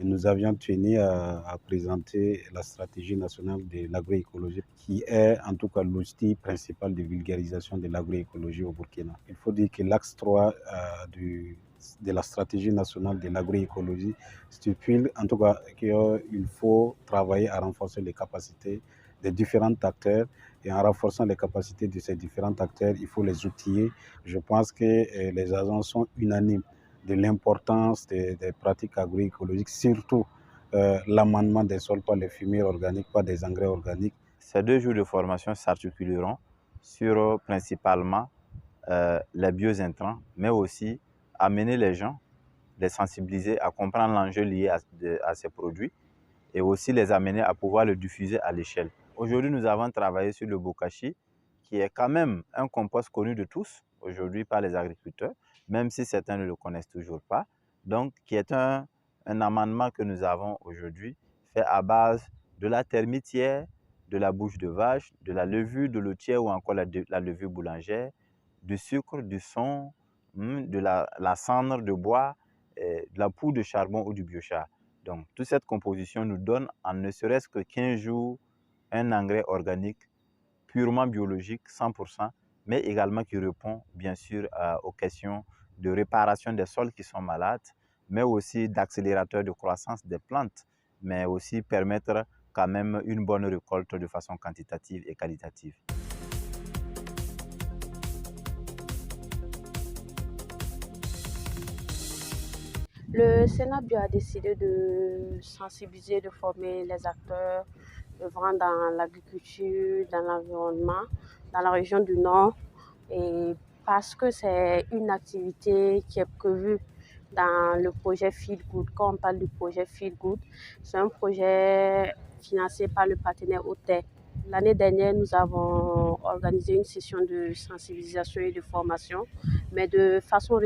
nous avions tenu à présenter la stratégie nationale de l'agroécologie, qui est en tout cas l'outil principal de vulgarisation de l'agroécologie au Burkina. Il faut dire que l'axe 3 de la stratégie nationale de l'agroécologie stipule en tout cas qu'il faut travailler à renforcer les capacités des différents acteurs, et en renforçant les capacités de ces différents acteurs, il faut les outiller. Je pense que les agents sont unanimes de l'importance des pratiques agroécologiques, surtout l'amendement des sols par les fumiers organiques, par des engrais organiques. Ces 2 jours de formation s'articuleront sur principalement les biointrants, mais aussi amener les gens, les sensibiliser à comprendre l'enjeu lié à ces produits et aussi les amener à pouvoir le diffuser à l'échelle. Aujourd'hui, nous avons travaillé sur le bokashi, qui est quand même un compost connu de tous aujourd'hui par les agriculteurs, même si certains ne le connaissent toujours pas. Donc, qui est un amendement que nous avons aujourd'hui fait à base de la termitière, de la bouche de vache, de la levure de lotière ou encore la levure boulangère, du sucre, du son, de la cendre de bois, de la poudre de charbon ou du biochar. Donc, toute cette composition nous donne en ne serait-ce que 15 jours un engrais organique purement biologique, 100%, mais également qui répond bien sûr aux questions de réparation des sols qui sont malades, mais aussi d'accélérateur de croissance des plantes, mais aussi permettre quand même une bonne récolte de façon quantitative et qualitative. Le Sénat a décidé de sensibiliser, de former les acteurs œuvrant dans l'agriculture, dans l'environnement, dans la région du Nord, et parce que c'est une activité qui est prévue dans le projet Feel Good. Quand on parle du projet Feel Good, c'est un projet financé par le partenaire OTER. L'année dernière, nous avons organisé une session de sensibilisation et de formation, mais de façon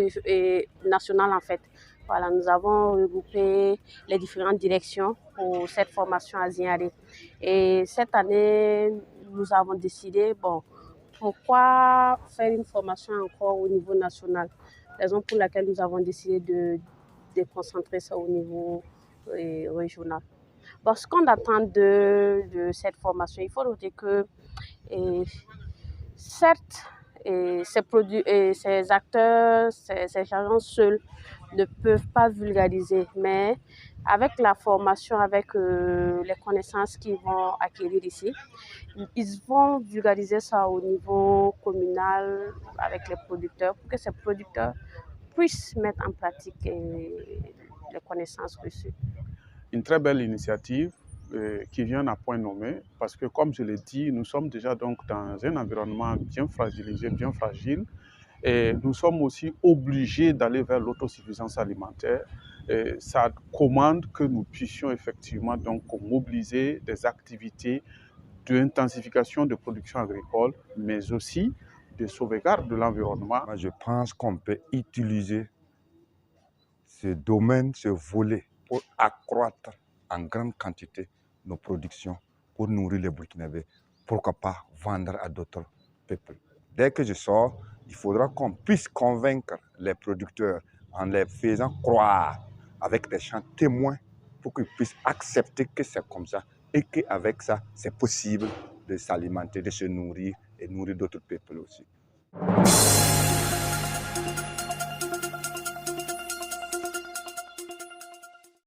nationale en fait. Voilà, nous avons regroupé les différentes directions pour cette formation à Zignaré. Et cette année, nous avons décidé, pourquoi faire une formation encore au niveau national? Raison pour laquelle nous avons décidé de concentrer ça au niveau régional. Ce qu'on attend de cette formation, il faut noter que certes, ces acteurs, ces gens seuls ne peuvent pas vulgariser, mais avec la formation, avec les connaissances qu'ils vont acquérir ici, ils vont vulgariser ça au niveau communal avec les producteurs pour que ces producteurs puissent mettre en pratique les connaissances reçues. Une très belle initiative qui vient à point nommé parce que, comme je l'ai dit, nous sommes déjà donc dans un environnement bien fragilisé, bien fragile, et nous sommes aussi obligés d'aller vers l'autosuffisance alimentaire. Et ça commande que nous puissions effectivement donc mobiliser des activités d'intensification de production agricole, mais aussi de sauvegarde de l'environnement. Je pense qu'on peut utiliser ce domaine, ce volet, pour accroître en grande quantité nos productions, pour nourrir les Burkinabés, pourquoi pas vendre à d'autres peuples. Dès que je sors, il faudra qu'on puisse convaincre les producteurs en les faisant croire avec des champs témoins pour qu'ils puissent accepter que c'est comme ça et qu'avec ça, c'est possible de s'alimenter, de se nourrir et nourrir d'autres peuples aussi.